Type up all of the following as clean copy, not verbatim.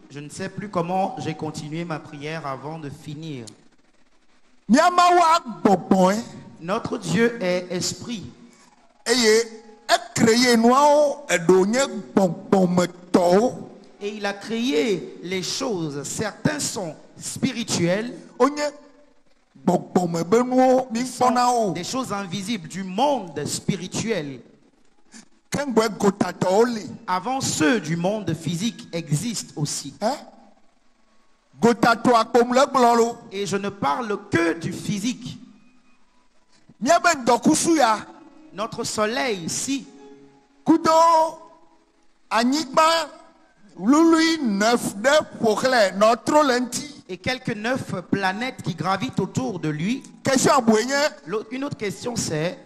Je ne sais plus comment j'ai continué ma prière avant de finir. Notre Dieu est esprit. Et il a créé les choses. Certains sont spirituels. Sont des choses invisibles du monde spirituel. Avant ceux du monde physique existent aussi. Et je ne parle que du physique. Notre soleil ici. Et quelques 9 planètes qui gravitent autour de lui. Une autre question c'est: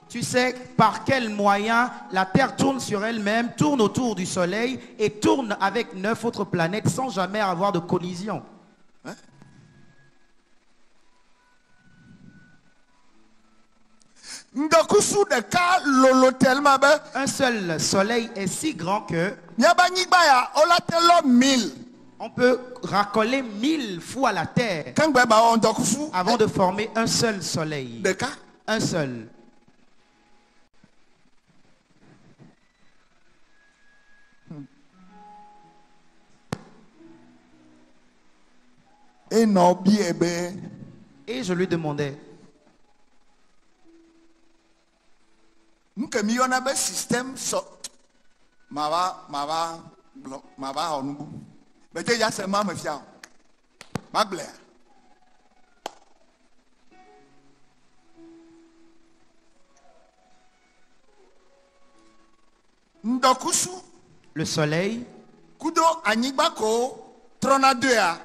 tu sais par quel moyen la Terre tourne sur elle-même, tourne autour du Soleil et tourne avec 9 autres planètes sans jamais avoir de collision. Un seul soleil est si grand que on peut racoler 1000 fois la terre avant de former un seul soleil. Un seul. Et je lui demandais: le soleil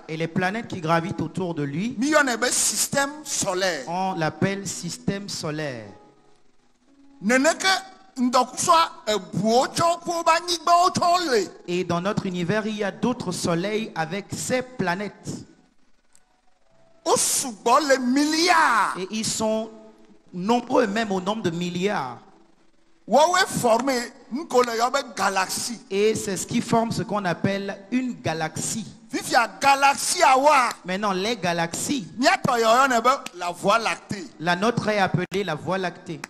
et les planètes qui gravitent autour de lui, on l'appelle système solaire. Et dans notre univers, il y a d'autres soleils avec ces planètes. Et ils sont nombreux, même au nombre de milliards. Et c'est ce qui forme ce qu'on appelle une galaxie. Maintenant, les galaxies, la nôtre est appelée la Voie lactée.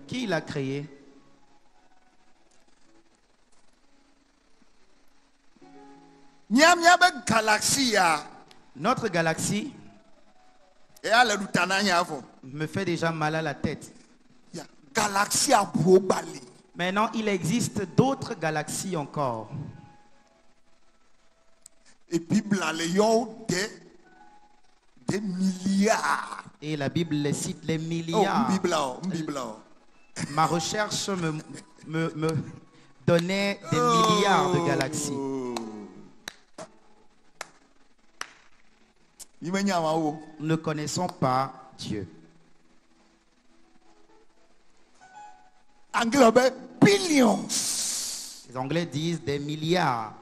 Qui l'a créé? Notre galaxie me fait déjà mal à la tête. Maintenant, il existe d'autres galaxies encore. Et puis, des milliards. Et la Bible les cite les milliards. Ma recherche me donnait des milliards de galaxies. Nous ne connaissons pas Dieu. Billions. Les Anglais disent des milliards.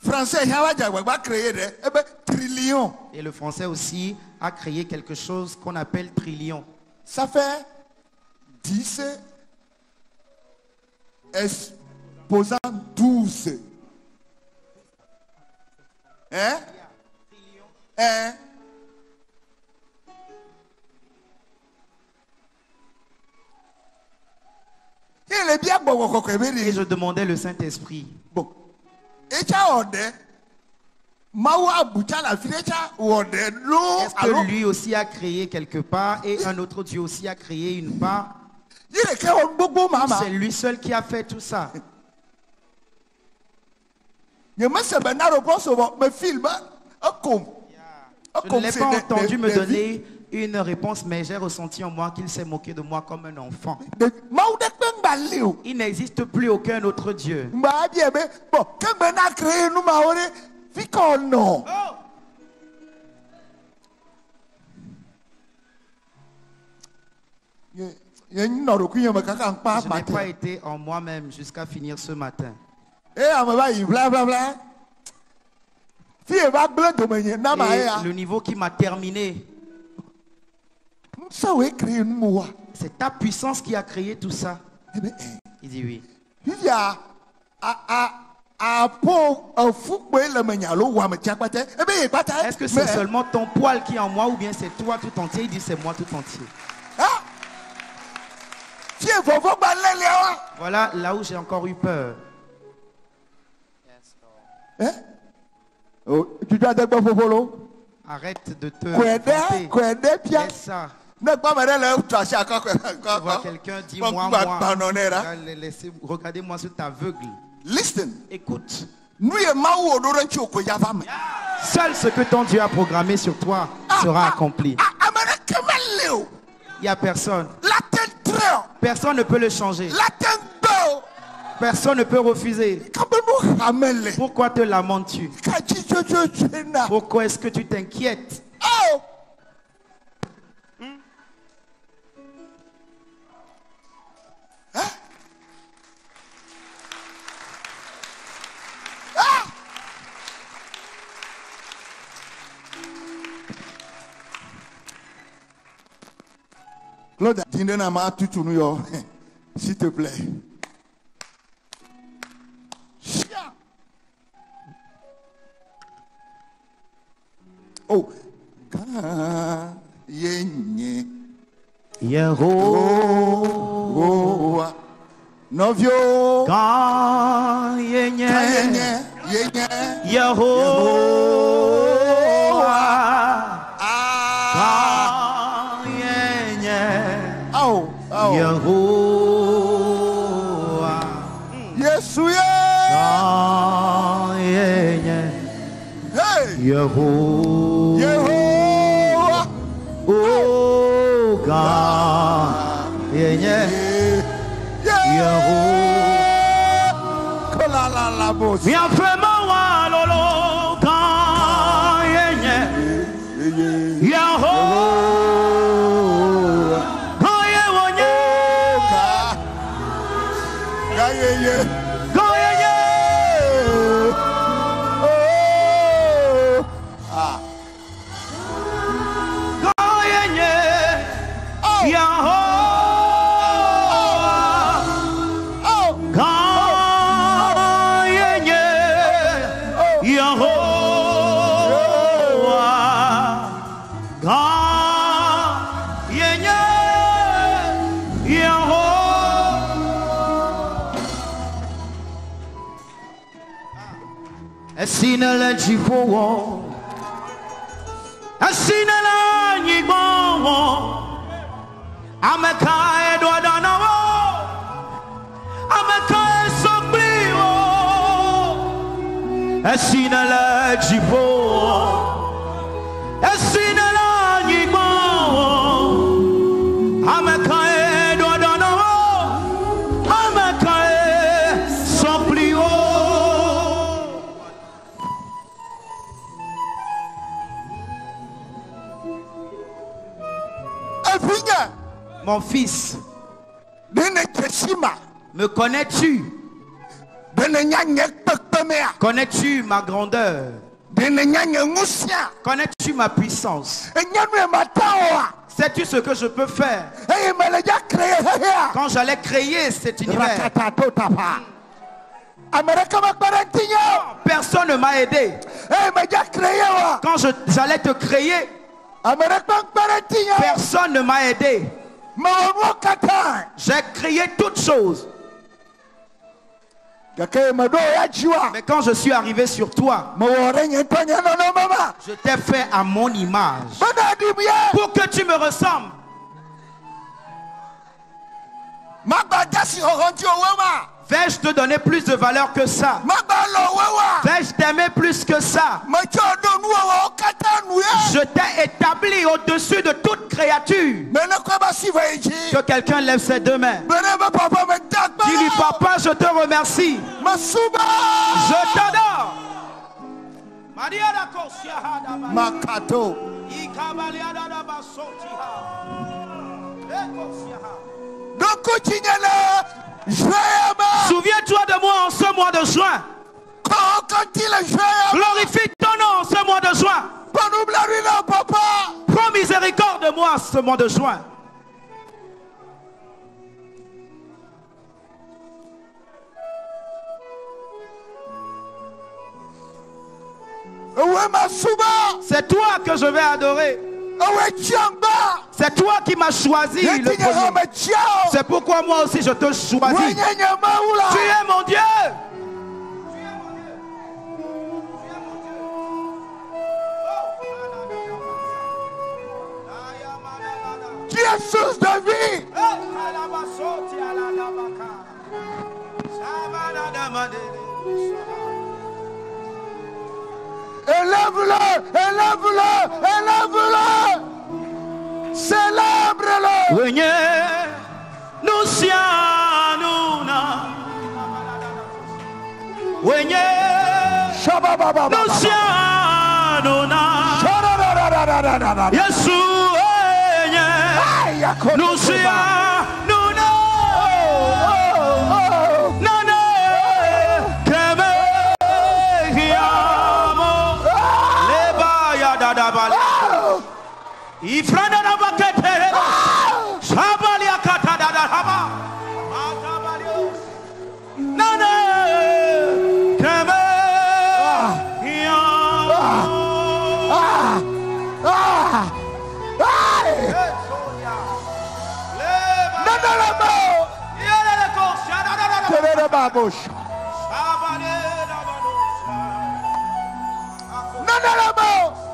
Français, trillions. Et le français aussi a créé quelque chose qu'on appelle trillion. Ça fait 10 exposant 12. Hein? Hein? Et je demandais le Saint-Esprit. Bon. Est-ce que lui aussi a créé quelque part et un autre Dieu aussi a créé une part? C'est lui seul qui a fait tout ça. Je ne l'ai pas entendu me donner une réponse, mais j'ai ressenti en moi qu'il s'est moqué de moi comme un enfant. Il n'existe plus aucun autre Dieu. Je n'ai pas été en moi-même jusqu'à finir ce matin. Et le niveau qui m'a terminé, c'est ta puissance qui a créé tout ça. Il dit oui. Est-ce que c'est seulement ton poil qui est en moi ou bien c'est toi tout entier? Il dit c'est moi tout entier. Voilà là où j'ai encore eu peur. Arrête de te vanter. Laisse ça. Tu vois quelqu'un dit moi. Regardez-moi cet aveugle. Listen. Écoute. Seul ce que ton Dieu a programmé sur toi sera accompli. Il n'y a personne. Personne ne peut le changer. Personne ne peut refuser. Pourquoi te lamentes-tu? Pourquoi est-ce que tu t'inquiètes? Claude, s'il te plaît. Oh, Yehovah, novio, Yehovah, Yehovah, oh God, Yehovah, viens vraiment à lolo, God, Yehovah, Asinala jifowo, asinala nyigbowo, ameka edwadanawo, ameka esobliwo, asinala jifowo, asinala nyigbowo, ameka edwadanawo, ameka esobliwo. Mon fils, me connais-tu? Connais-tu ma grandeur? Connais-tu ma puissance? Sais-tu ce que je peux faire? Quand j'allais créer cet univers, personne ne m'a aidé. Quand j'allais te créer, personne ne m'a aidé. J'ai créé toutes choses. Mais quand je suis arrivé sur toi, je t'ai fait à mon image pour que tu me ressembles. Vais-je te donner plus de valeur que ça? Vais-je t'aimer plus que ça? Je t'ai établi au-dessus de toute créature. Que quelqu'un lève ses deux mains. Dis-lui, papa, je te remercie. Je t'adore. Souviens-toi de moi en ce mois de juin. Glorifie ton nom en ce mois de juin. Prends miséricorde de moi en ce mois de juin. C'est toi que je vais adorer. C'est toi qui m'as choisi. C'est pourquoi moi aussi je te choisis. Tu es mon Dieu. Tu es source de vie. Élève-le, élève-le, élève-le. Célèbre-le. Wenye nusianuna. Wenye nusianuna. Yesu wenye nusianuna. Nane keme hiamo. Leba ya dadabale. Ifrana na bakete. Shabali akata dadahaba. Nane keme hiamo.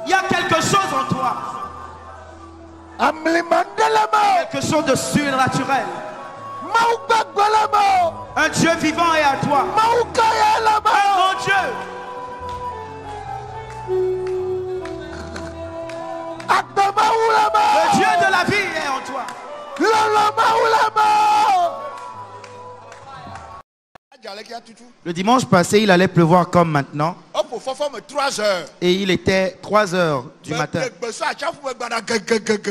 Il y a quelque chose en toi. Quelque chose de surnaturel. Un Dieu vivant est à toi. Un grand Dieu. Le Dieu de la vie est en toi. Le dimanche passé, il allait pleuvoir comme maintenant. Et il était 3 heures du matin.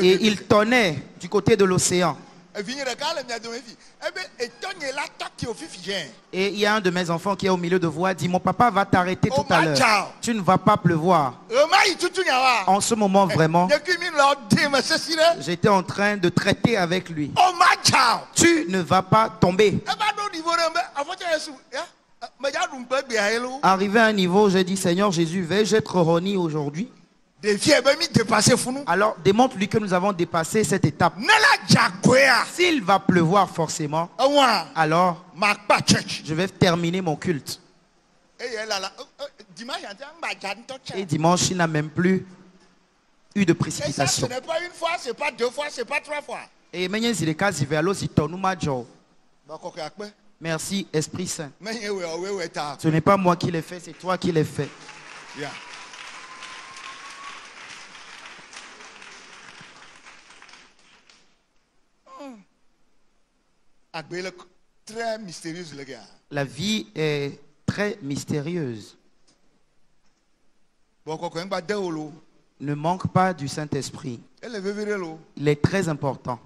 Et il tonnait du côté de l'océan. Et il y a un de mes enfants qui est au milieu de voix, dit: mon papa va t'arrêter tout à l'heure. Tu ne vas pas pleuvoir. En ce moment vraiment, j'étais en train de traiter avec lui. Tu ne vas pas tomber. Arrivé à un niveau, j'ai dit: Seigneur Jésus, vais-je être roni aujourd'hui? Alors démontre-lui que nous avons dépassé cette étape. S'il va pleuvoir forcément, alors je vais terminer mon culte. Et dimanche, il n'a même plus eu de précipitation. Ce n'est pas une fois, c'est pas 2 fois, c'est pas 3 fois. Et merci Esprit Saint. Ce n'est pas moi qui l'ai fait, c'est toi qui l'ai fait. Yeah. Très mystérieuse, les gars. La vie est très mystérieuse. Ne manque pas du Saint-Esprit. Il est très important.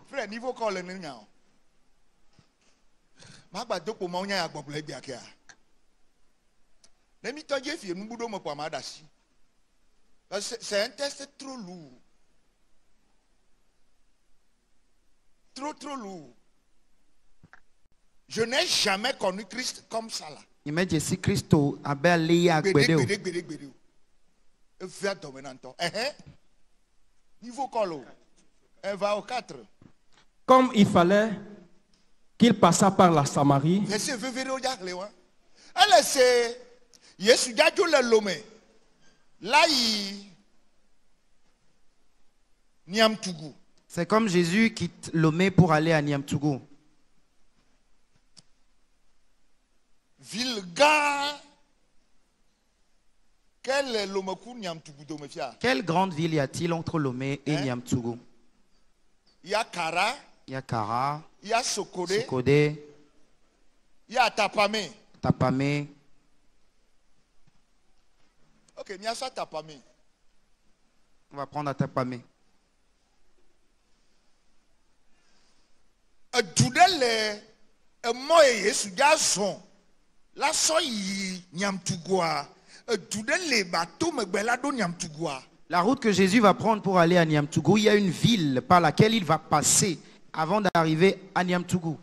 C'est un test trop lourd. Trop lourd. Je n'ai jamais connu Christ comme ça là. Niveau colo. Elle va au 4. Comme il fallait qu'il passât par la Samarie. C'est comme Jésus quitte Lomé pour aller à Niamtougou. Quelle grande ville y a-t-il entre Lomé et Niamtougou? Il y a Kara. Il y a Kara. Il y a Sokode. Il y a Tapame. Tapame. Ok, il y a ça Tapame. On va prendre à Tapame. La route que Jésus va prendre pour aller à Niamtougou, il y a une ville par laquelle il va passer avant d'arriver à Niamtougou.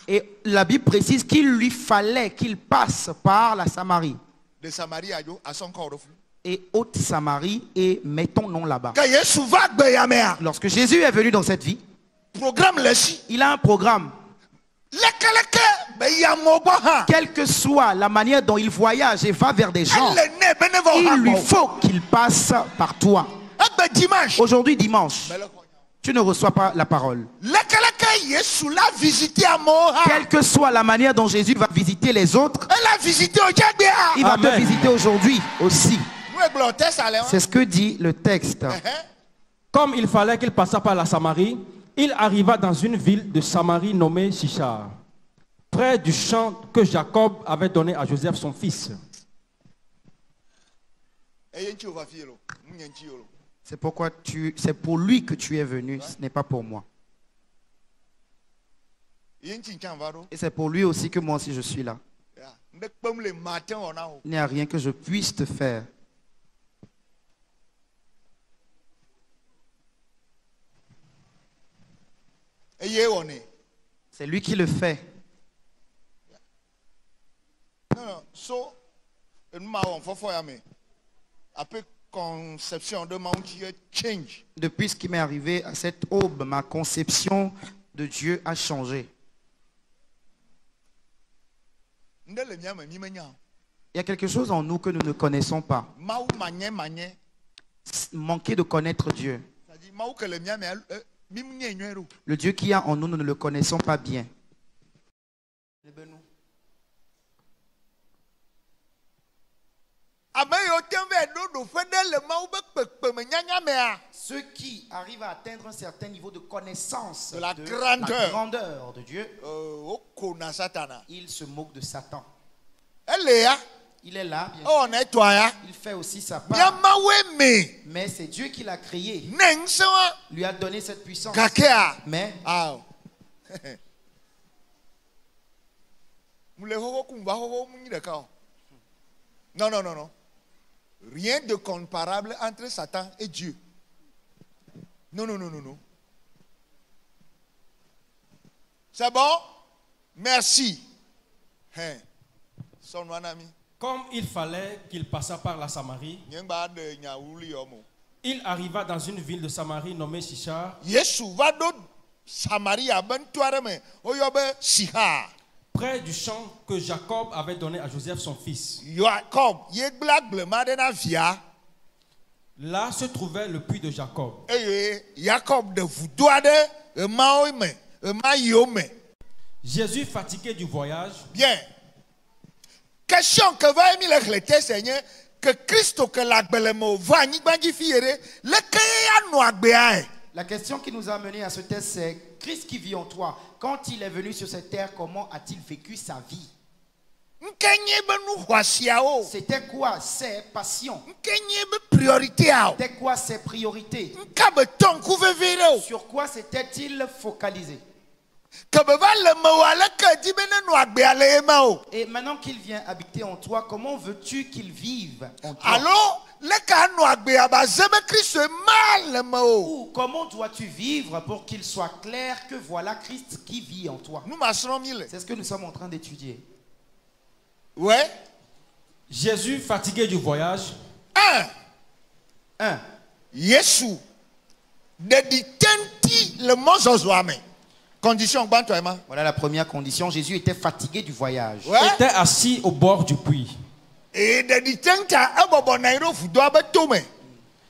Et la Bible précise qu'il lui fallait qu'il passe par la Samarie. Et Haute-Samarie, et met ton nom là-bas. Lorsque Jésus est venu dans cette vie, il a un programme. Quelle que soit la manière dont il voyage et va vers des gens, il lui faut qu'il passe par toi. Aujourd'hui, dimanche, tu ne reçois pas la parole. Quelle que soit la manière dont Jésus va visiter les autres, il va te visiter aujourd'hui aussi. C'est ce que dit le texte. Comme il fallait qu'il passât par la Samarie, il arriva dans une ville de Samarie nommée Sichar, près du champ que Jacob avait donné à Joseph son fils. C'est pourquoi c'est pour lui que tu es venu, ce n'est pas pour moi. Et c'est pour lui aussi que moi aussi je suis là. Il n'y a rien que je puisse te faire. C'est lui qui le fait. Depuis ce qui m'est arrivé à cette aube, ma conception de Dieu a changé. Il y a quelque chose en nous que nous ne connaissons pas. Manquer de connaître Dieu. Le Dieu qui a en nous, nous ne le connaissons pas bien. Ceux qui arrivent à atteindre un certain niveau de connaissance de la grandeur de Dieu, ils se moquent de Satan. Il est là, bien sûr. Il fait aussi sa part. Mais c'est Dieu qui l'a créé. Lui a donné cette puissance. Mais non. Rien de comparable entre Satan et Dieu. Non. C'est bon? Merci. Comme il fallait qu'il passât par la Samarie, il arriva dans une ville de Samarie nommée Sichar, près du champ que Jacob avait donné à Joseph son fils. Là se trouvait le puits de Jacob. Jésus, fatigué du voyage, bien. Question que va émis le Seigneur que Christ que la belemo va ni bangi fiere le kaya no agbea. La question qui nous a amené à ce test, c'est Christ qui vit en toi. Quand il est venu sur cette terre, comment a-t-il vécu sa vie? C'était quoi ses passions? C'était quoi ses priorités? Sur quoi s'était-il focalisé? Et maintenant qu'il vient habiter en toi, comment veux-tu qu'il vive en toi? Ou comment dois-tu vivre pour qu'il soit clair que voilà Christ qui vit en toi? C'est ce que nous sommes en train d'étudier. Ouais. Jésus, fatigué du voyage. Yesu deditenti le mozozoame. Condition. Voilà la première condition. Jésus était fatigué du voyage. Ouais. Il était assis au bord du puits.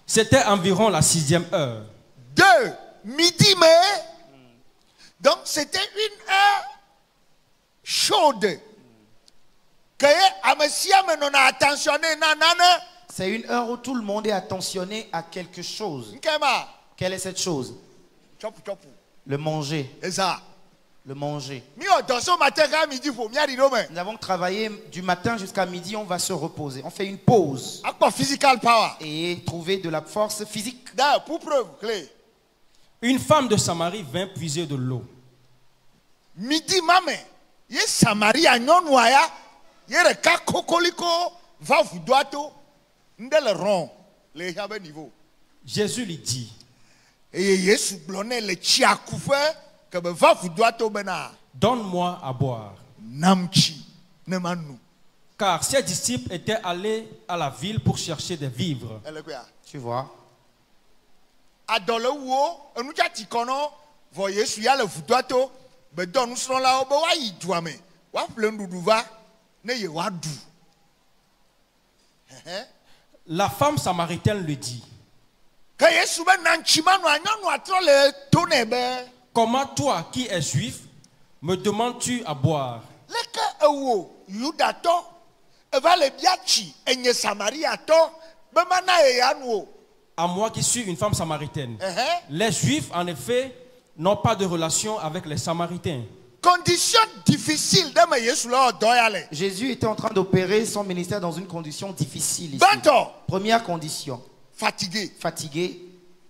C'était environ la 6e heure. 2 midi, mais donc c'était une heure chaude. C'est une heure où tout le monde est attentionné à quelque chose. Quelle est cette chose? Le manger. Le manger. Nous avons travaillé du matin jusqu'à midi, on va se reposer. On fait une pause. Physical power. Et trouver de la force physique. Pour preuve, clé. Une femme de Samarie vint puiser de l'eau. Midi mame, ye Samarie a nyɔnua ye reka kokoliko va vudoato ndele rond le yabe niveau. Jésus lui dit. Et Yesu blonne le chiakufe que be va vudoato bena. Donne-moi à boire. Namchi nemanu. Car ses disciples étaient allés à la ville pour chercher des vivres. Tu vois? Adole wo enuja tikono vo Yesu ya le vudoato be don usron la obo wa yi duame. Wa ple ndudu va ne ye wa du. La femme samaritaine lui dit. Que Yesu be nanchima no anyonu atro le tone be. Comment toi qui es juif me demandes-tu à boire? Leke ewo Yudato eva le biachi enye Samariato be mana e yanu. À moi qui suis une femme samaritaine. Les Juifs, en effet, n'ont pas de relation avec les Samaritains. Condition difficile de me Yesu la doyale. Jésus était en train d'opérer son ministère dans une condition difficile ici. Première condition. Fatigué. Fatigué.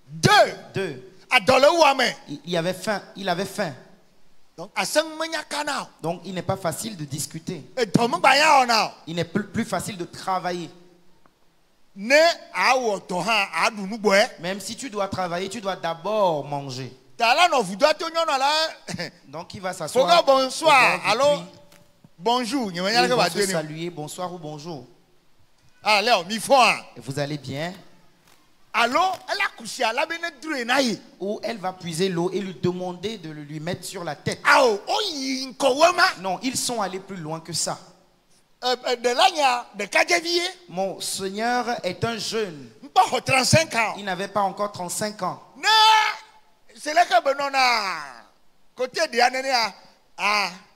Deux. Adole ouame. Il avait faim. Il avait faim. Donc il n'est pas facile de discuter. Il n'est plus facile de travailler. Même si tu dois travailler, tu dois d'abord manger. Donc il va s'asseoir. Bonsoir. Alors, bonjour. Il va se saluer. Bonsoir ou bonjour. Et vous allez bien? Ou elle va puiser l'eau et lui demander de lui mettre sur la tête. Non, ils sont allés plus loin que ça. Mon Seigneur est un jeune. Il n'avait pas encore 35 ans.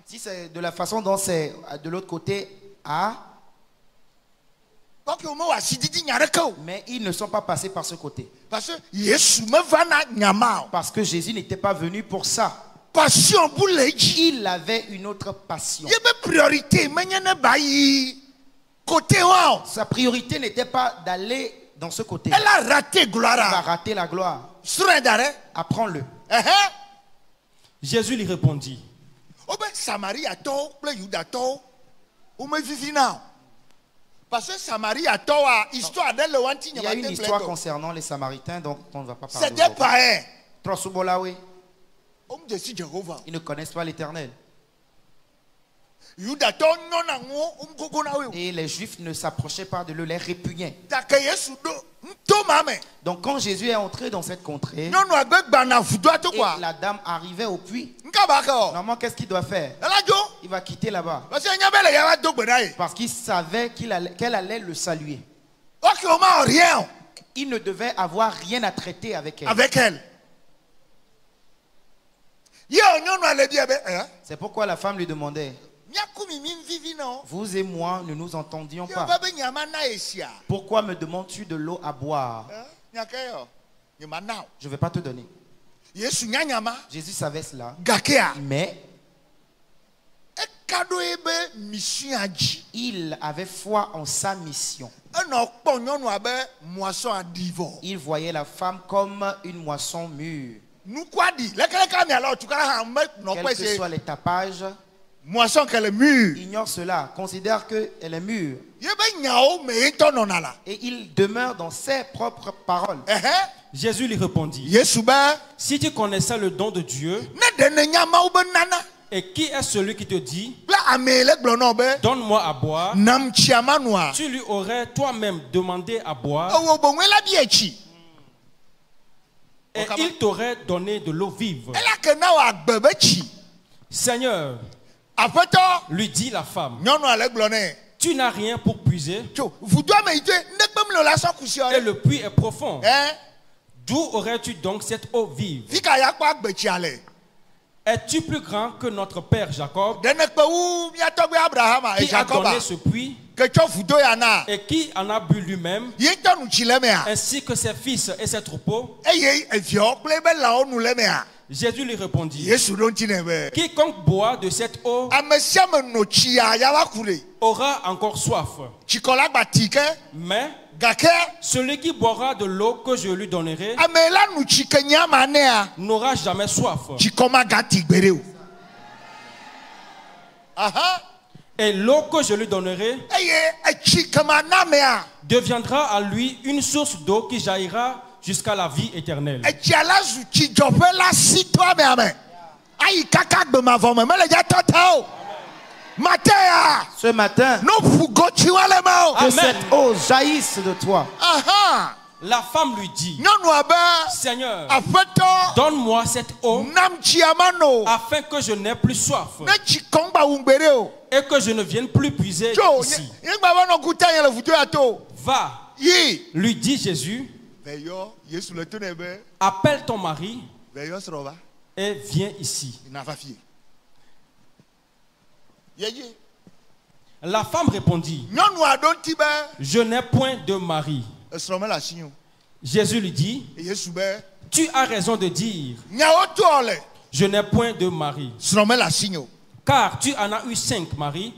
Si c'est de la façon dont c'est de l'autre côté, mais ils ne sont pas passés par ce côté. Parce que Jésus n'était pas venu pour ça. Il avait une autre passion. Sa priorité n'était pas d'aller dans ce côté. Elle a raté gloire. Il va rater la gloire. Apprends-le. Jésus lui répondit. Parce que Samarie a tort histoire d'elle. Il y a une histoire concernant les Samaritains dont on ne va pas parler. C'est des païens. Ils ne connaissent pas l'Éternel. Et les Juifs ne s'approchaient pas de eux, les répugnaient. Donc quand Jésus est entré dans cette contrée, et la dame arrivait au puits, normalement qu'est-ce qu'il doit faire? Il va quitter là-bas. Parce qu'il savait qu'elle allait le saluer. Il ne devait avoir rien à traiter avec elle. C'est pourquoi la femme lui demandait. Vous et moi ne nous entendions pas. Pourquoi me demandes-tu de l'eau à boire? Je ne vais pas te donner. Jésus savait cela. Mais il avait foi en sa mission. Il voyait la femme comme une moisson mûre. Quels que soient les tapages, moisson qu'elle est mûre. Ignore cela, considère qu'elle est mûre. Et il demeure dans ses propres paroles. Jésus lui répondit. Si tu connaissais le don de Dieu, et qui est celui qui te dit, donne-moi à boire, tu lui aurais toi-même demandé à boire, et il t'aurait donné de l'eau vive. Seigneur, lui dit la femme, tu n'as rien pour puiser, et le puits est profond. D'où aurais-tu donc cette eau vive? Es-tu plus grand que notre père Jacob, qui a donné ce puits et qui en a bu lui-même, ainsi que ses fils et ses troupeaux? Jésus lui répondit, quiconque boit de cette eau aura encore soif. Mais Celui qui boira de l'eau que je lui donnerai n'aura jamais soif. Et l'eau que je lui donnerai deviendra à lui une source d'eau qui jaillira jusqu'à la vie éternelle. Ce matin, que cette eau jaillisse de toi. La femme lui dit, Seigneur, donne-moi cette eau afin que je n'ai plus soif et que je ne vienne plus puiser ici. Va, lui dit Jésus, appelle ton mari et viens ici. La femme répondit, je n'ai point de mari. Jésus lui dit, tu as raison de dire, je n'ai point de mari. Car tu en as eu 5 maris.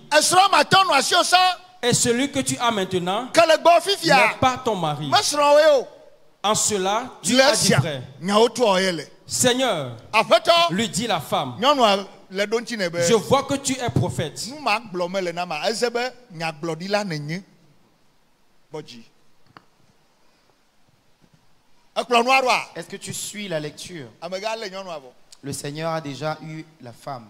Et celui que tu as maintenant n'est pas ton mari. En cela, tu as dit vrai. Seigneur, lui dit la femme, je vois que tu es prophète. Est-ce que tu suis la lecture? Le Seigneur a déjà eu la femme.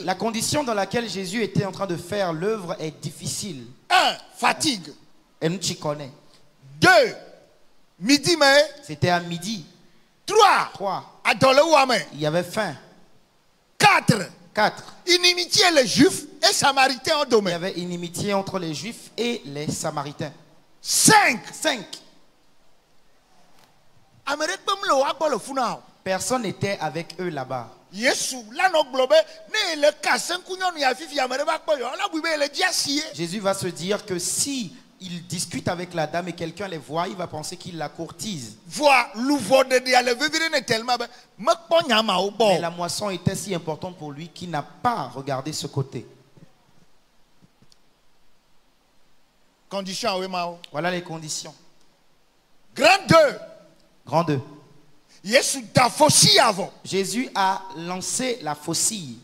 La condition dans laquelle Jésus était en train de faire l'œuvre est difficile. 1. Fatigue. Et nous t'y connaissons. 2. Midi mais. C'était à midi. 3. Il y avait faim. 4. 4. Inimitié les Juifs et Samaritains en domaine. Il y avait inimitié entre les Juifs et les Samaritains. 5. Personne n'était avec eux là-bas. Jésus va se dire que si il discute avec la dame et quelqu'un les voit, il va penser qu'il la courtise. Mais la moisson était si importante pour lui qu'il n'a pas regardé ce côté. Voilà les conditions. Grand 2. Jésus a lancé la faucille.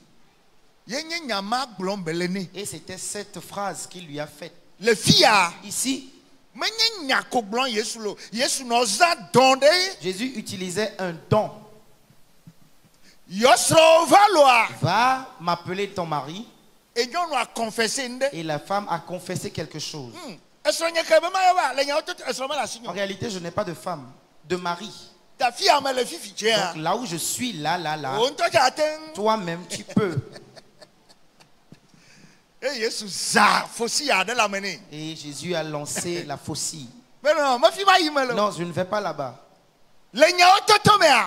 Et c'était cette phrase qu'il lui a faite. Ici, Jésus utilisait un don. Va m'appeler ton mari. Et la femme a confessé quelque chose. En réalité, je n'ai pas de femme, de mari. Donc là où je suis, là, toi-même tu peux. Et Jésus a lancé la faucille. Non, je ne vais pas là-bas.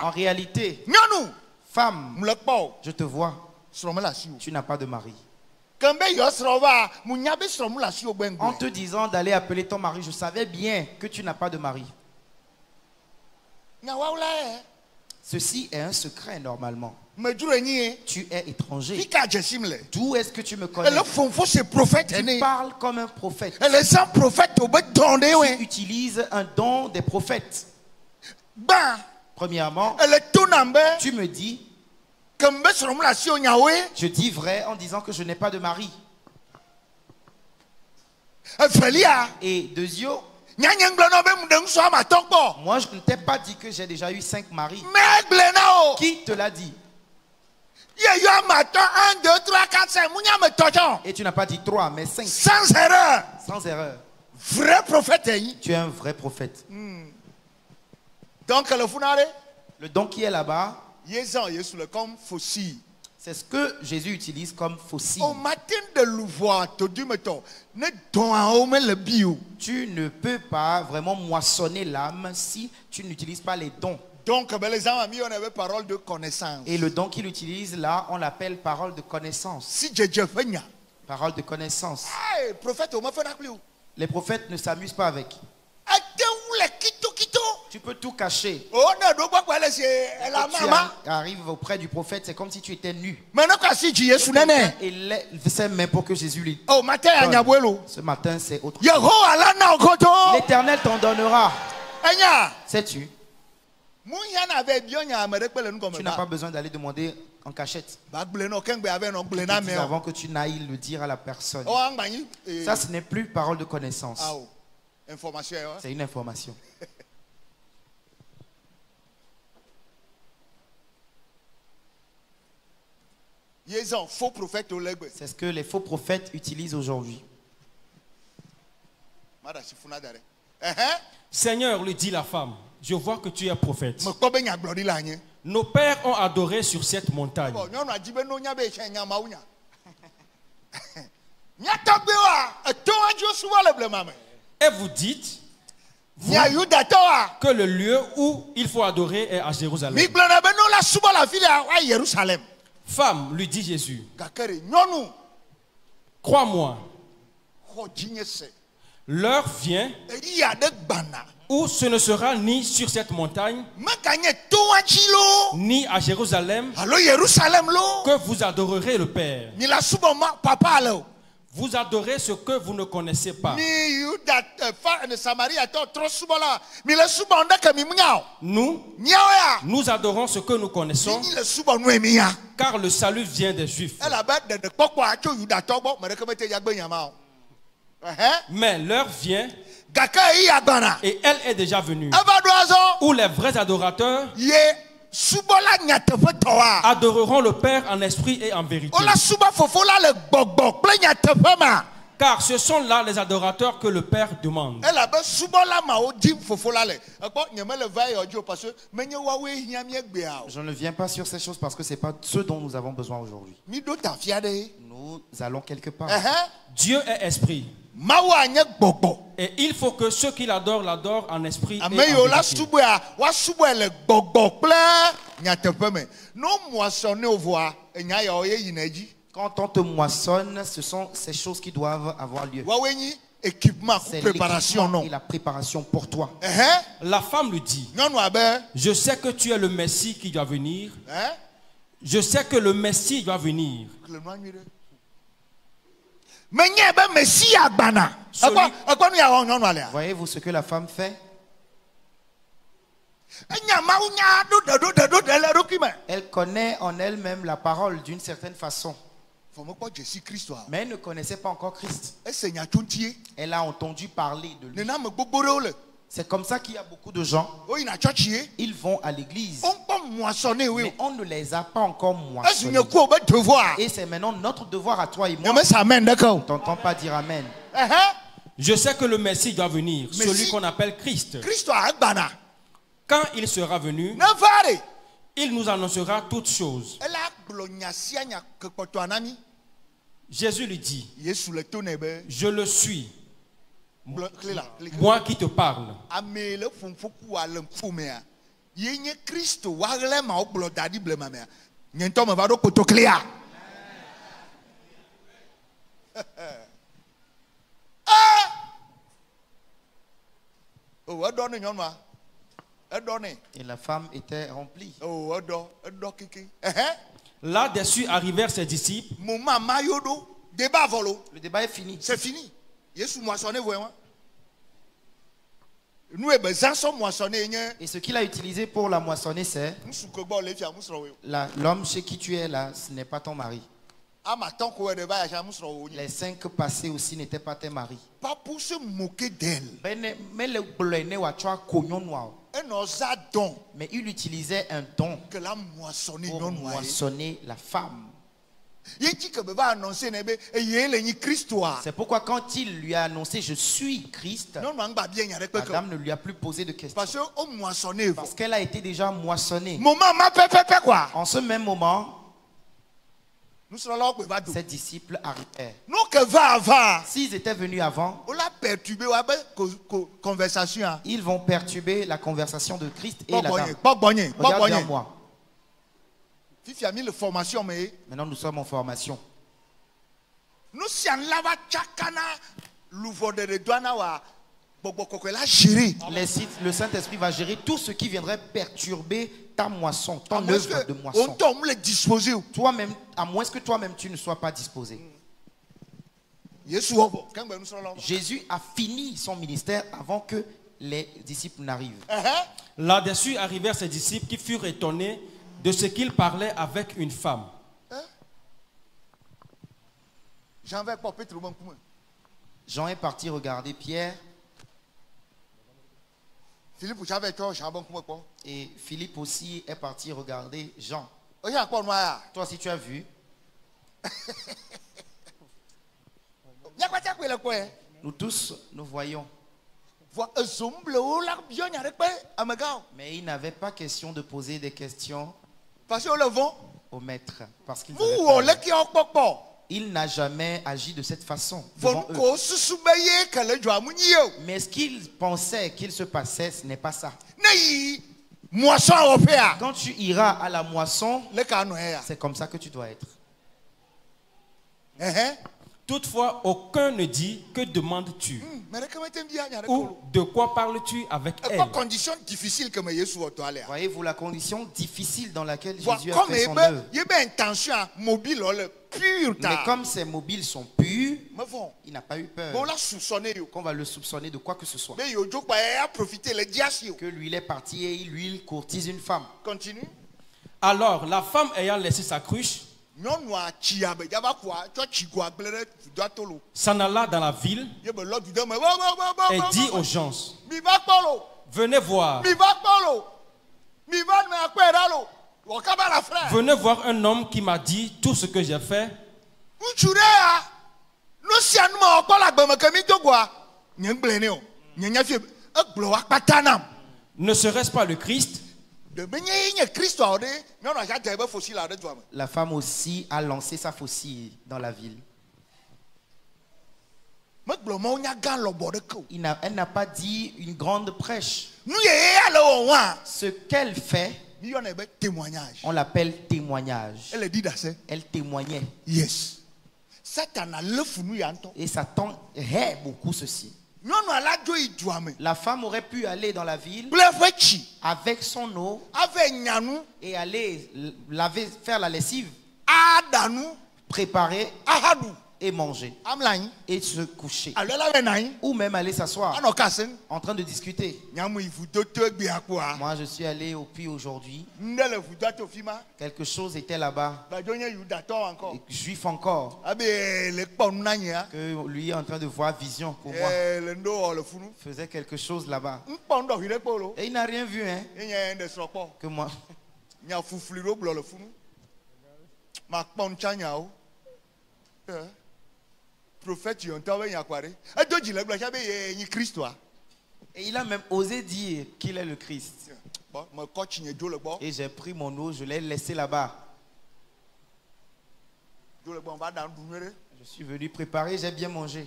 En réalité, femme, je te vois, tu n'as pas de mari. En te disant d'aller appeler ton mari, je savais bien que tu n'as pas de mari. Ceci est un secret normalement. Tu es étranger. D'où est-ce que tu me connais? Tu parles comme un prophète. Tu utilises un don des prophètes. Premièrement, tu me dis, je dis vrai en disant que je n'ai pas de mari. Et deuxièmement, moi je ne t'ai pas dit que j'ai déjà eu 5 maris. Qui te l'a dit? 1, 2, 3, 4, 5. Et tu n'as pas dit 3 mais 5. Sans erreur. Sans erreur. Vrai prophète. Tu es un vrai prophète. Donc le don qui est là-bas, c'est ce que Jésus utilise comme faucille. Tu ne peux pas vraiment moissonner l'âme si tu n'utilises pas les dons. Donc, les amis, on avait parole de connaissance. Et le don qu'il utilise là, on l'appelle parole de connaissance. Parole de connaissance. Les prophètes ne s'amusent pas avec. Tu peux tout cacher. Tu arrives auprès du prophète, c'est comme si tu étais nu. Et lève ses mains pour que Jésus lui donne. Ce matin, c'est autre chose. L'Éternel t'en donnera. Sais-tu? Tu n'as pas besoin d'aller demander en cachette. Avant que tu n'ailles le dire à la personne. Ça, ce n'est plus parole de connaissance. C'est une information. C'est ce que les faux prophètes utilisent aujourd'hui. Seigneur, lui dit la femme, je vois que tu es prophète. Nos pères ont adoré sur cette montagne. Et vous dites que le lieu où il faut adorer est à Jérusalem. Femme, lui dit Jésus, crois-moi, l'heure vient où ce ne sera ni sur cette montagne, ni à Jérusalem, que vous adorerez le Père. Vous adorez ce que vous ne connaissez pas. Nous adorons ce que nous connaissons, car le salut vient des Juifs. Mais l'heure vient, et elle est déjà venue, où les vrais adorateurs adoreront le Père en esprit et en vérité. Car ce sont là les adorateurs que le Père demande. Je ne viens pas sur ces choses parce que ce n'est pas ce dont nous avons besoin aujourd'hui. Nous allons quelque part. Dieu est esprit. Et il faut que ceux qui l'adorent, l'adorent en esprit et en vérité. Quand on te moissonne, ce sont ces choses qui doivent avoir lieu. C'est l'équipement et la préparation pour toi. La femme lui dit, je sais que tu es le Messie qui doit venir. Je sais que le Messie doit venir. Voyez-vous ce que la femme fait? Elle connaît en elle-même la parole d'une certaine façon. Mais elle ne connaissait pas encore Christ. Elle a entendu parler de lui. C'est comme ça qu'il y a beaucoup de gens. Ils vont à l'église. Mais on ne les a pas encore moissonnés. Et c'est maintenant notre devoir à toi et moi. On ne t'entend pas dire Amen. Je sais que le Messie doit venir, celui qu'on appelle Christ. Quand il sera venu, il nous annoncera toutes choses. Jésus lui dit, je le suis. Moi qui te parle. Et la femme était remplie. Là-dessus arrivèrent ses disciples. Le débat est fini. C'est fini. Et ce qu'il a utilisé pour la moissonner, c'est l'homme chez qui tu es là, ce n'est pas ton mari. Les 5 passés aussi n'étaient pas tes maris. Pas pour se moquer d'elle. Mais il utilisait un don que la pour moissonner la femme. C'est pourquoi quand il lui a annoncé je suis Christ, madame ne lui a plus posé de questions. Parce qu'elle a été déjà moissonnée. En ce même moment, ses disciples arrivèrent. S'ils étaient venus avant, ils vont perturber la conversation de Christ et la dame. Regarde bien moi. Maintenant nous sommes en formation. Le Saint-Esprit va gérer tout ce qui viendrait perturber ta moisson, ton œuvre de moisson. Toi-même, à moins que toi-même tu ne sois pas disposé. Jésus a fini son ministère avant que les disciples n'arrivent. Là-dessus arrivèrent ses disciples qui furent étonnés de ce qu'il parlait avec une femme. Jean est parti regarder Pierre. Et Philippe aussi est parti regarder Jean. Toi si tu as vu. Nous tous, nous voyons. Mais il n'avait pas question de poser des questions au maître. Parce qu'il il n'a jamais agi de cette façon devant eux. Mais ce qu'il pensait qu'il se passait, ce n'est pas ça. Quand tu iras à la moisson, c'est comme ça que tu dois être. Toutefois, aucun ne dit que demandes-tu ou de quoi parles-tu avec elle. Voyez-vous la condition difficile dans laquelle Jésus a fait son œuvre. Mais comme ses mobiles sont purs, il n'a pas eu peur qu'on va le soupçonner de quoi que ce soit. Que lui il est parti et lui il courtise une femme. Continue. Alors la femme ayant laissé sa cruche s'en alla dans la ville et dit aux gens: venez voir. Venez voir un homme qui m'a dit tout ce que j'ai fait. Ne serait-ce pas le Christ? La femme aussi a lancé sa faucille dans la ville. Elle n'a pas dit une grande prêche. Ce qu'elle fait, on l'appelle témoignage. Elle témoignait. Yes. Et Satan hait beaucoup ceci. La femme aurait pu aller dans la ville avec son eau et aller faire la lessive, préparer et manger et se coucher, ou même aller s'asseoir en train de discuter. Moi je suis allé au puits aujourd'hui. Quelque chose était là-bas, juif encore, que lui est en train de voir vision pour moi, faisait quelque chose là-bas et il n'a rien vu, hein, que moi. Prophète, et il a même osé dire qu'il est le Christ. Et j'ai pris mon eau, je l'ai laissé là-bas. Je suis venu préparer, j'ai bien mangé.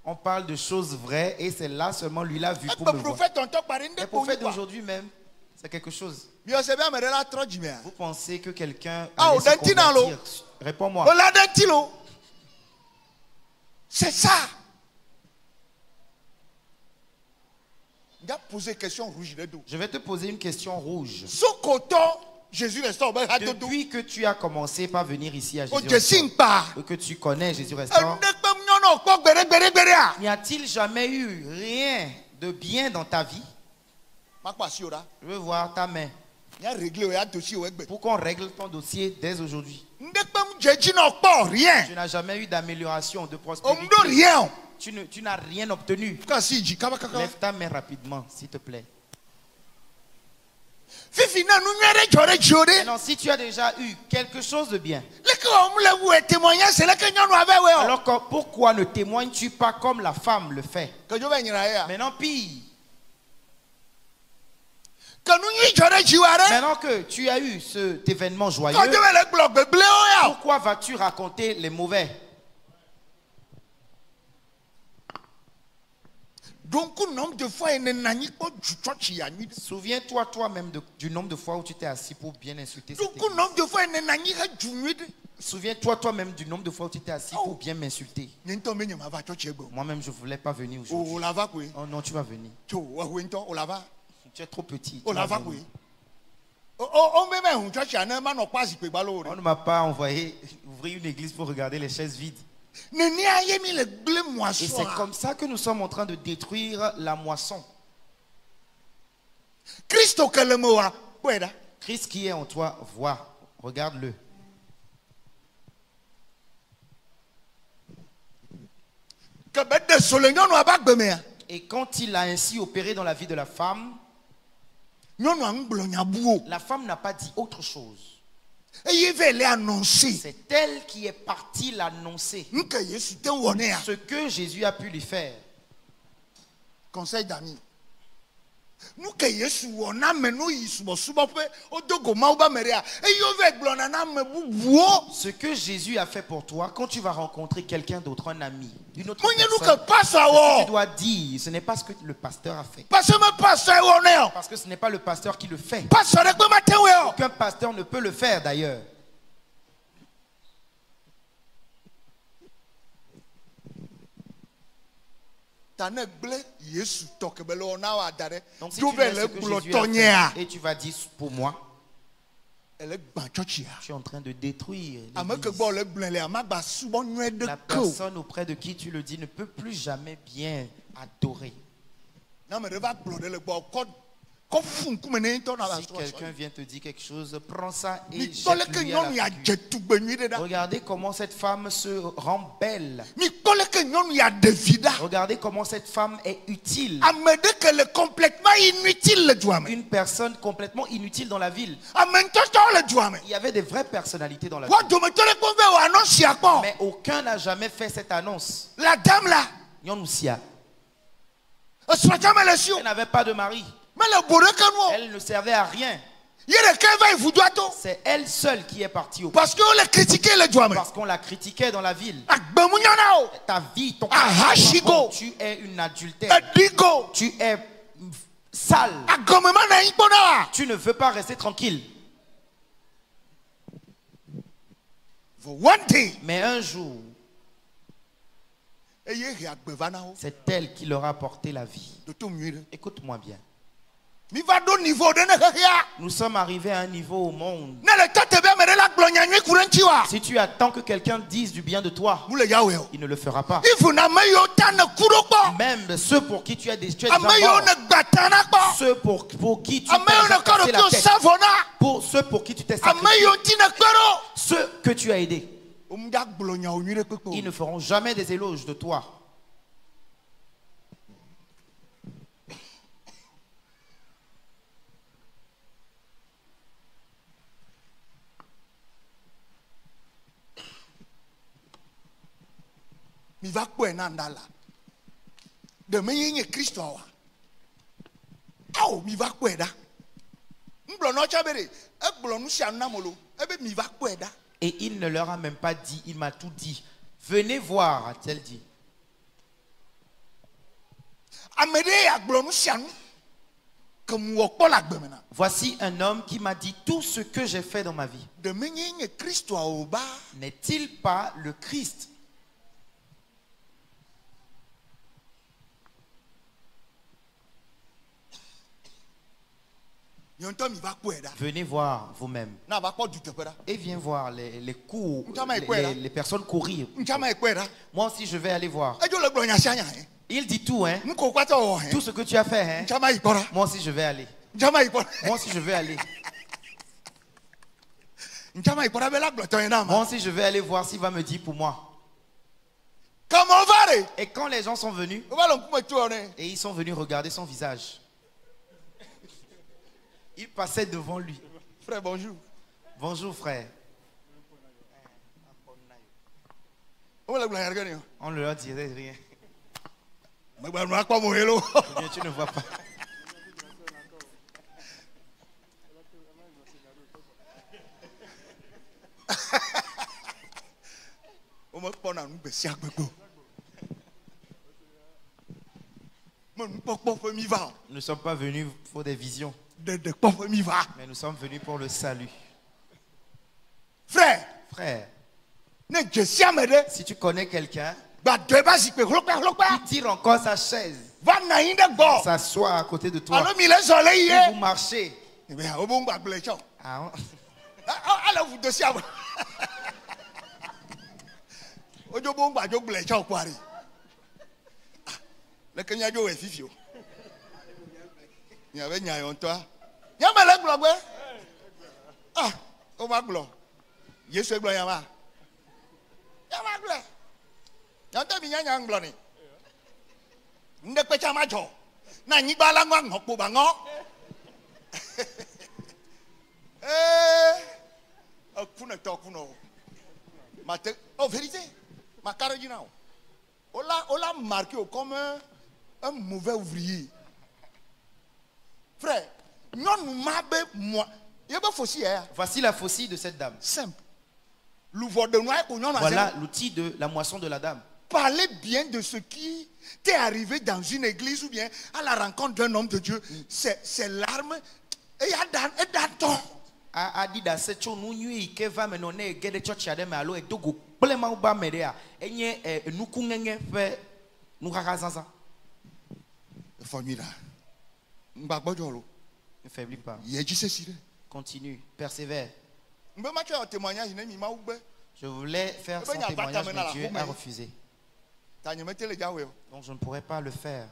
On parle de choses vraies et c'est là seulement lui l'a vu pour me voir. Les prophètes d'aujourd'hui même, c'est quelque chose. Vous pensez que quelqu'un allait se convertir? Réponds-moi. C'est ça. Je vais te poser une question rouge. Depuis que tu as commencé par venir ici à Jésus Restaure, et que tu connais Jésus Restaure, n'y a-t-il jamais eu rien de bien dans ta vie? Je veux voir ta main pour qu'on règle ton dossier dès aujourd'hui. Tu n'as jamais eu d'amélioration, de prospérité. Tu n'as rien obtenu. Lève ta main rapidement, s'il te plaît. Non, si tu as déjà eu quelque chose de bien, alors pourquoi ne témoignes-tu pas comme la femme le fait? Maintenant pire. Maintenant que tu as eu cet événement joyeux, pourquoi vas-tu raconter les mauvais? Souviens-toi toi-même du nombre de fois où tu t'es assis pour bien insulter cette église. Souviens-toi toi-même du nombre de fois où tu t'es assis pour bien m'insulter. Moi-même, je ne voulais pas venir aujourd'hui. Oh non, tu vas venir. Tu es trop petit. On ne m'a pas envoyé ouvrir une église pour regarder les chaises vides. Et c'est comme ça que nous sommes en train de détruire la moisson. Christ qui est en toi, vois, regarde-le. Et quand il a ainsi opéré dans la vie de la femme, la femme n'a pas dit autre chose. C'est elle qui est partie l'annoncer. Ce que Jésus a pu lui faire. Conseil d'amis. Ce que Jésus a fait pour toi, quand tu vas rencontrer quelqu'un d'autre, un ami, une autre personne, ce que tu dois dire, ce n'est pas ce que le pasteur a fait. Parce que ce n'est pas le pasteur qui le fait. Aucun pasteur ne peut le faire d'ailleurs. Donc si tu fais ce que Jésus a fait, et tu vas dire pour moi, tu es en train de détruire l'église. La personne auprès de qui tu le dis ne peut plus jamais bien adorer. Si quelqu'un vient te dire quelque chose, prends ça et jette-lui à la figure. Regardez comment cette femme se rend belle. Regardez comment cette femme est utile. Une personne complètement inutile dans la ville. Il y avait des vraies personnalités dans la ville. Mais aucun n'a jamais fait cette annonce. La dame là, elle n'avait pas de mari. Elle ne servait à rien. C'est elle seule qui est partie au parce qu'on l'a critiqué dans la ville. Ta vie, ton caractère, tu es une adultère. Tu es sale. Tu ne veux pas rester tranquille. Mais un jour, c'est elle qui leur a apporté la vie. Écoute-moi bien. Nous sommes arrivés à un niveau au monde. Si tu attends que quelqu'un dise du bien de toi, il ne le fera pas. Même ceux pour qui tu as des morts, ceux pour qui tu t'es cassé la tête, pour ceux pour qui tu t'es sacrifié, ceux que tu as aidés, ils ne feront jamais des éloges de toi. Et il ne leur a même pas dit, il m'a tout dit. Venez voir, a-t-elle dit. Voici un homme qui m'a dit tout ce que j'ai fait dans ma vie. N'est-il pas le Christ? Venez voir vous-même. Et viens voir les cours, les personnes courir. Moi aussi je vais aller voir. Il dit tout, hein. Tout ce que tu as fait, hein. Moi aussi je vais aller. Moi aussi je vais aller. Moi aussi je vais aller voir s'il va me dire pour moi. Et quand les gens sont venus, et ils sont venus regarder son visage, il passait devant lui. Frère, bonjour. Bonjour, frère. On ne leur dirait rien. Tu ne vois pas. Nous ne sommes pas venus pour des visions. Mais nous sommes venus pour le salut. Frère. Frère. Si tu connais quelqu'un qui tire encore sa chaise, s'assoit à côté de toi, et vous marchez. Ah, oh, vérité, ma carrière, on l'a marqué comme un mauvais ouvrier. Frère, voici la faucille de cette dame. Simple. Voilà l'outil de la moisson de la dame. Parlez bien de ce qui t'est arrivé dans une église ou bien à la rencontre d'un homme de Dieu. C'est l'arme et d'attendre. A dit dans cette chose nous nuit que va mener que de church à dem alors et dogo pleinement ba media enye nous kungenge fait nous rakazanza. Formula. Ne faiblis pas. Continue, persévère. Je voulais faire son témoignage, mais Dieu a refusé. Donc je ne pourrais pas le faire.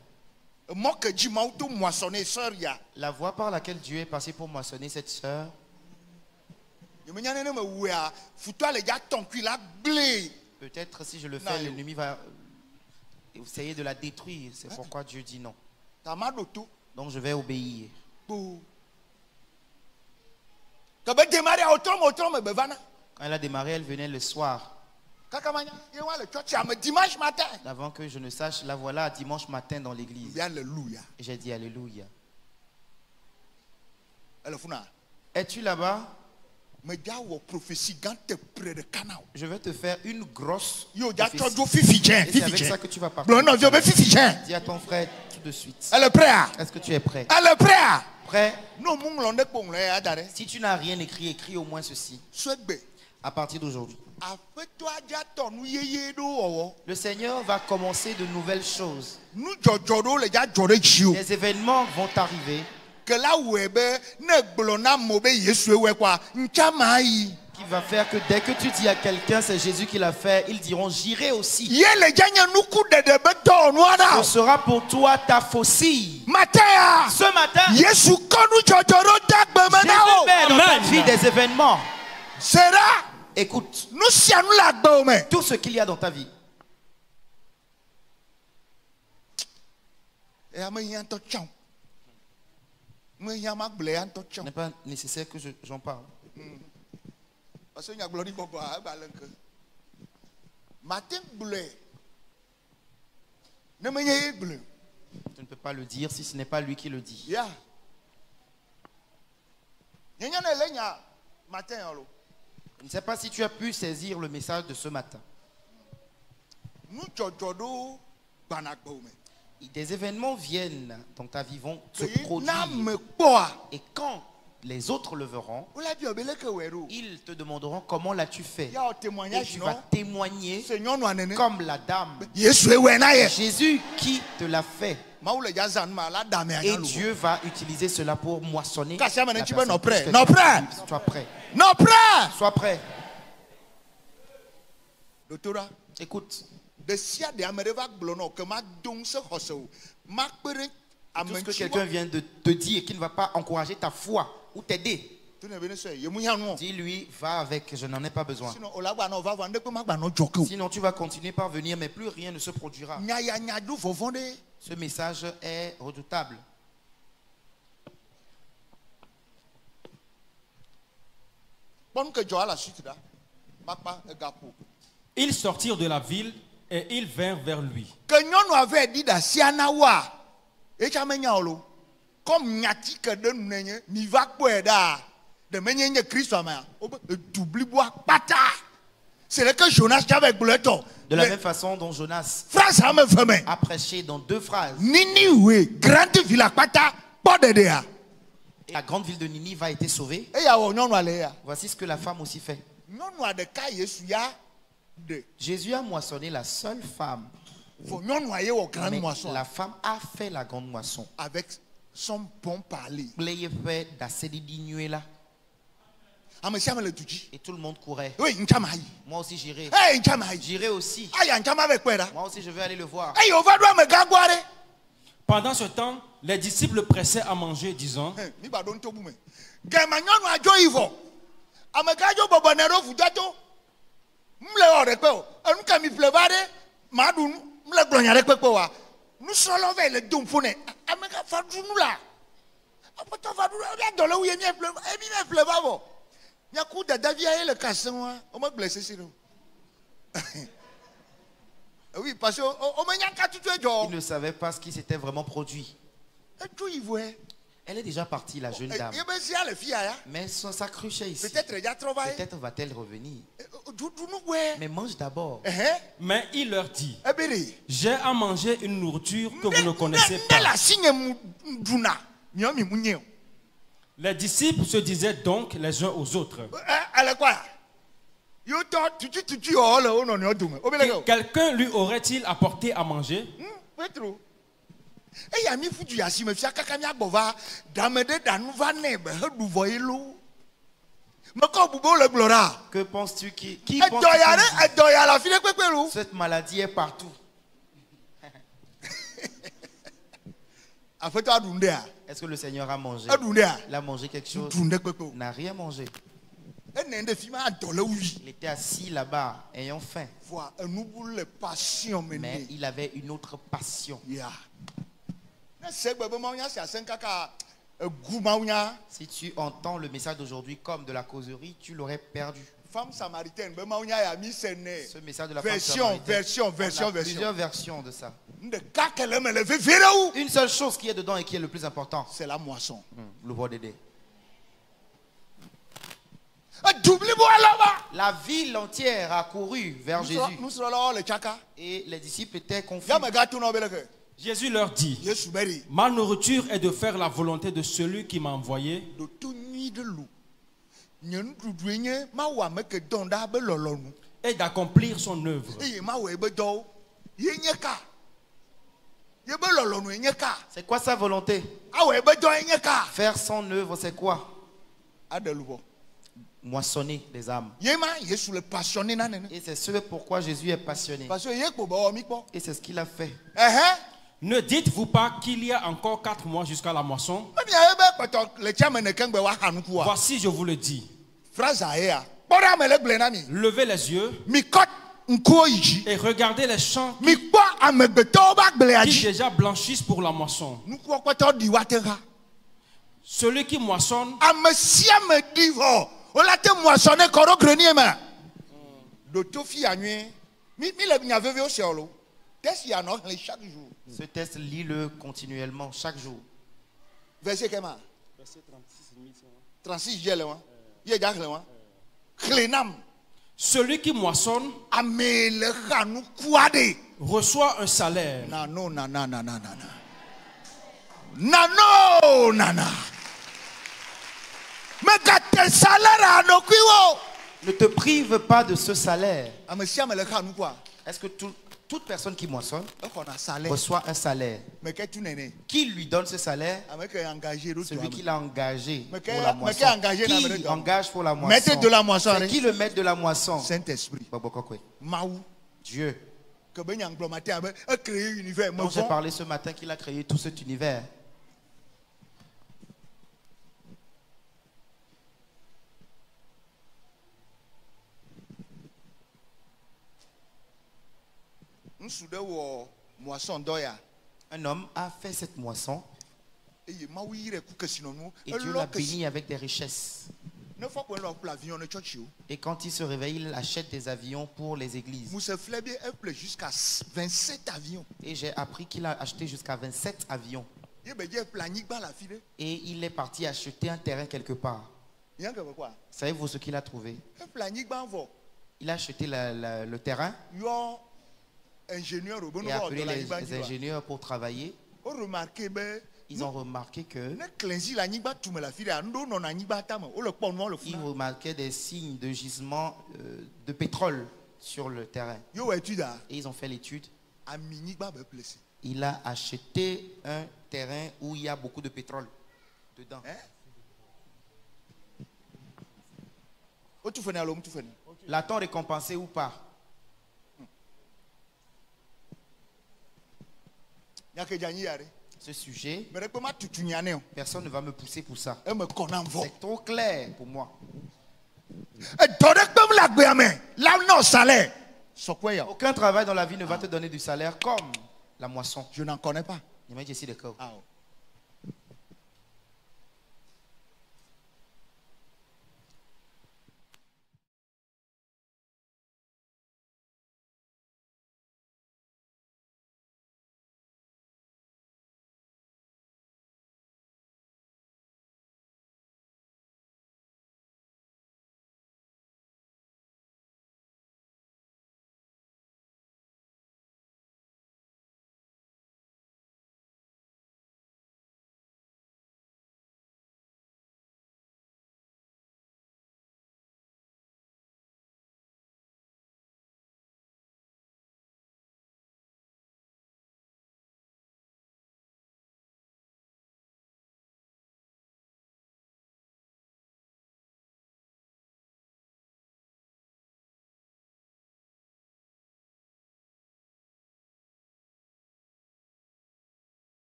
La voie par laquelle Dieu est passé pour moissonner cette sœur, peut-être si je le fais, l'ennemi va essayer de la détruire. C'est pourquoi Dieu dit non. Donc je vais obéir. Quand elle a démarré, elle venait le soir. Avant que je ne sache, la voilà dimanche matin dans l'église. Et j'ai dit Alléluia. Es-tu là-bas? Je vais te faire une grosse prophétie. Et c'est avec ça que tu vas partir. Dis à ton frère tout de suite. Est-ce que tu es prêt? Prêt? Si tu n'as rien écrit, écris au moins ceci. À partir d'aujourd'hui, le Seigneur va commencer de nouvelles choses. Les événements vont arriver qui va faire que dès que tu dis à quelqu'un c'est Jésus qui l'a fait, ils diront j'irai aussi. Ce sera pour toi ta faucille. Ce matin, Jésus fait dans ta vie des événements. Écoute, tout ce qu'il y a dans ta vie. Ce n'est pas nécessaire que j'en parle. Tu ne peux pas le dire si ce n'est pas lui qui le dit. Je ne sais pas si tu as pu saisir le message de ce matin. Des événements viennent dans ta vie, vont se produire. Et quand les autres le verront, ils te demanderont comment l'as-tu fait. Et tu vas témoigner comme la dame. Jésus qui te l'a fait. Et Dieu va utiliser cela pour moissonner. Sois prêt. Sois prêt. Écoute. Tout ce que quelqu'un vient de te dire qui ne va pas encourager ta foi ou t'aider, dis-lui, va avec, je n'en ai pas besoin. Sinon tu vas continuer par venir, mais plus rien ne se produira. Ce message est redoutable. Ils sortirent de la ville et ils vinrent vers lui. De la même façon dont Jonas a prêché dans 2 phrases. Et la grande ville de Ninive a été sauvée. Voici ce que la femme aussi fait. Jésus a moissonné la seule femme. Mais la femme a fait la grande moisson. Avec son bon parler. Et tout le monde courait. Moi aussi j'irai. J'irai aussi. Moi aussi je vais aller le voir. Pendant ce temps, les disciples pressaient à manger, disant: Oui, parce que il ne savait pas ce qui s'était vraiment produit. Elle est déjà partie, la jeune dame. Mais sa cruche est ici. Peut-être va-t-elle revenir. Mais mange d'abord. Mais il leur dit: j'ai à manger une nourriture que vous ne connaissez pas. Les disciples se disaient donc les uns aux autres: quelqu'un lui aurait-il apporté à manger? Que penses-tu qui cette maladie est partout? Est-ce que le Seigneur a mangé? Il a mangé quelque chose? Il n'a rien mangé. Il était assis là-bas, ayant faim. Mais il avait une autre passion. Si tu entends le message d'aujourd'hui comme de la causerie, tu l'aurais perdu. Femme samaritaine, ce message de la version. Plusieurs versions de ça. Une seule chose qui est dedans et qui est le plus important, c'est la moisson. Le voir d'aider. La ville entière a couru vers Jésus. Et les disciples étaient confus. Jésus leur dit: ma nourriture est de faire la volonté de celui qui m'a envoyé et d'accomplir son œuvre. C'est quoi sa volonté? Faire son œuvre, c'est quoi? Moissonner les âmes. Et c'est ce pourquoi Jésus est passionné. Et c'est ce qu'il a fait. Ne dites-vous pas qu'il y a encore 4 mois jusqu'à la moisson? Voici, je vous le dis. Levez les yeux et regardez les champs qui déjà blanchissent pour la moisson. Celui qui moissonne ce test, lis-le continuellement, chaque jour. Verset 36. Celui qui moissonne reçoit un salaire. Ne te prive pas de ce salaire. Est-ce que toute personne qui moissonne reçoit un salaire? Qui lui donne ce salaire? Celui qui l'a engagé pour la moisson. Qui engage pour la moisson? C'est qui le maître de la moisson? Saint-Esprit. Dieu. Dont j'ai parlé ce matin, qu'il a créé tout cet univers. Un homme a fait cette moisson et Dieu l'a béni avec des richesses. Et quand il se réveille, il achète des avions pour les églises. Et j'ai appris qu'il a acheté jusqu'à 27 avions. Et il est parti acheter un terrain quelque part. Savez-vous ce qu'il a trouvé? Il a acheté le terrain et a appelé les ingénieurs pour travailler. Ils ont remarqué que ils remarquaient des signes de gisement de pétrole sur le terrain. Et ils ont fait l'étude. Il a acheté un terrain où il y a beaucoup de pétrole dedans. L'a-t-on récompensé ou pas? Ce sujet, personne ne va me pousser pour ça. C'est trop clair pour moi. Aucun travail dans la vie ne va te donner du salaire comme la moisson. Je n'en connais pas.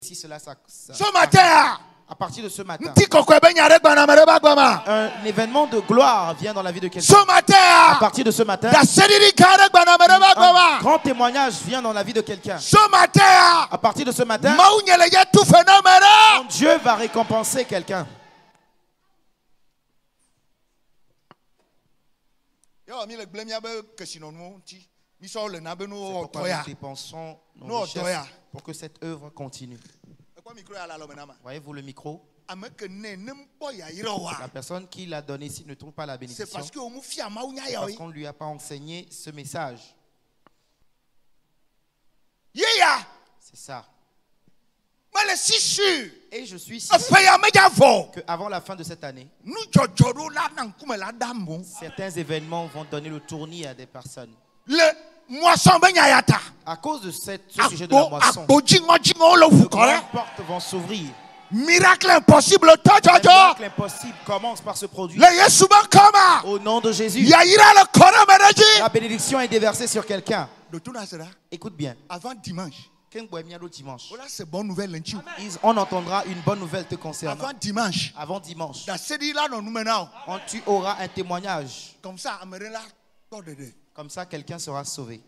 si cela ce matin, à partir de ce matin, un événement de gloire vient dans la vie de quelqu'un. Ce matin, à partir de ce matin, un grand témoignage vient dans la vie de quelqu'un. Ce matin, à partir de ce matin, Dieu va récompenser quelqu'un. C'est pourquoi nous dépensons nos richesses pour que cette œuvre continue. Voyez-vous le micro? La personne qui l'a donné ici ne trouve pas la bénédiction. C'est parce qu'on ne lui a pas enseigné ce message. C'est ça. Et je suis sûr qu'avant la fin de cette année, certains événements vont donner le tournis à des personnes. À cause de ce sujet de la moisson, de grandes portes vont s'ouvrir. Miracle impossible. Miracle impossible commence par se produire. Au nom de Jésus, la bénédiction est déversée sur quelqu'un. Écoute bien. Avant dimanche, on entendra une bonne nouvelle te concernant. Avant dimanche, tu auras un témoignage. Comme ça, quelqu'un sera sauvé.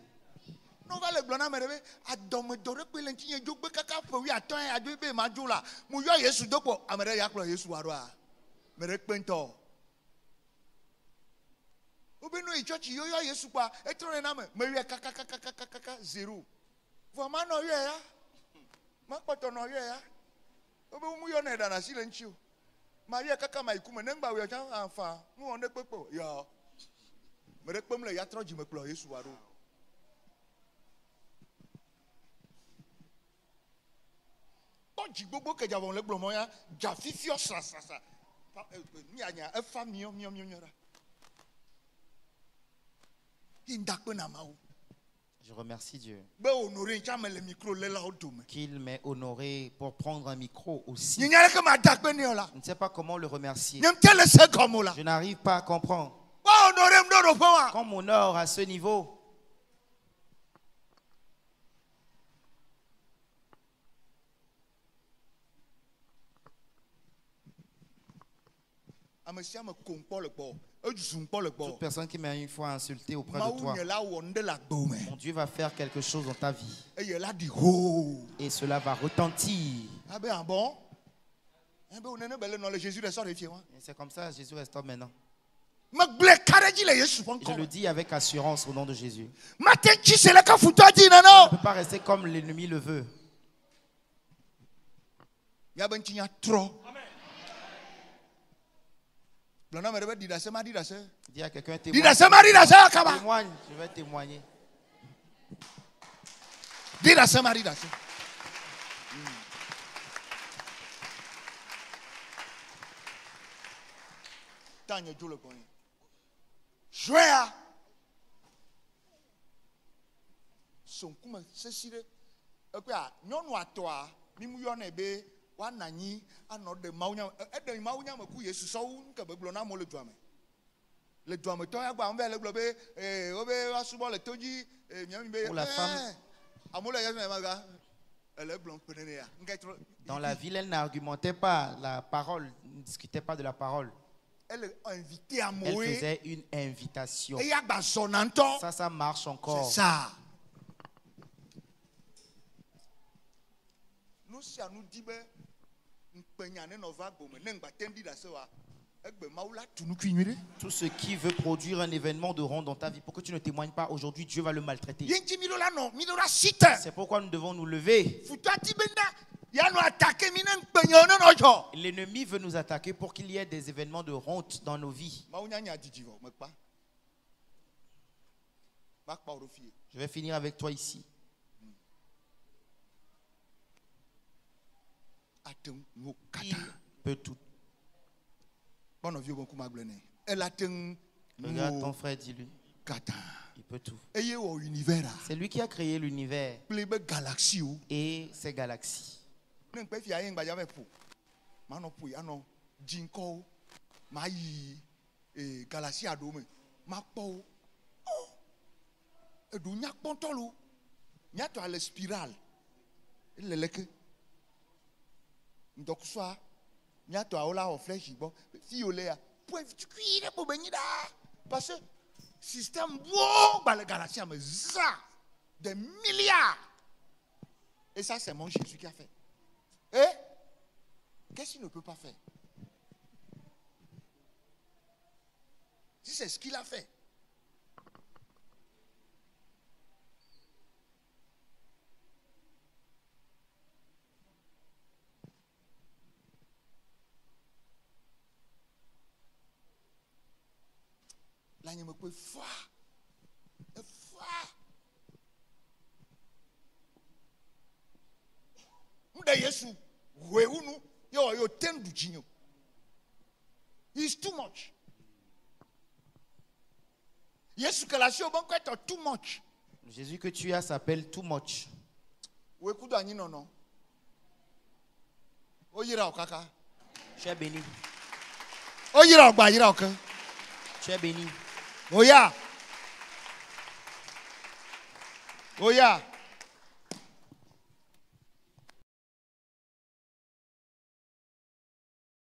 Je remercie Dieu qu'il m'ait honoré pour prendre un micro aussi. Je ne sais pas comment le remercier. Je n'arrive pas à comprendre. Qu'on m'honore à ce niveau. Toute personne qui m'a une fois insulté auprès de toi, mon Dieu va faire quelque chose dans ta vie. Et cela va retentir. C'est comme ça, Jésus restaure maintenant. Je le dis avec assurance au nom de Jésus. On ne peut pas rester comme l'ennemi le veut. Dis à quelqu'un, témoigne, je vais témoigner. Pour la femme, dans la ville, elle n'argumentait pas la parole, ne discutait pas de la parole. Elle faisait une invitation. Ça marche encore. C'est ça. Tout ce qui veut produire un événement de rond dans ta vie, pour que tu ne témoignes pas aujourd'hui, Dieu va le maltraiter. C'est pourquoi nous devons nous lever. L'ennemi veut nous attaquer pour qu'il y ait des événements de honte dans nos vies. Je vais finir avec toi ici. Il peut tout. Regarde ton frère, dis-lui. Il peut tout. C'est lui qui a créé l'univers et ses galaxies. Donc soit nyato aola o flèche bon fi olea point cuire pour benida parce que système beau ba le galaxie mais ça des milliards. Et ça c'est mon Jésus qui a fait. Et qu'est-ce qu'il ne peut pas faire? Si c'est ce qu'il a fait. Là, il me peut faire. It's too much. Too much. Jésus que tu as s'appelle too much. Tu es béni. Tu es béni. Oh yeah. Oh yeah.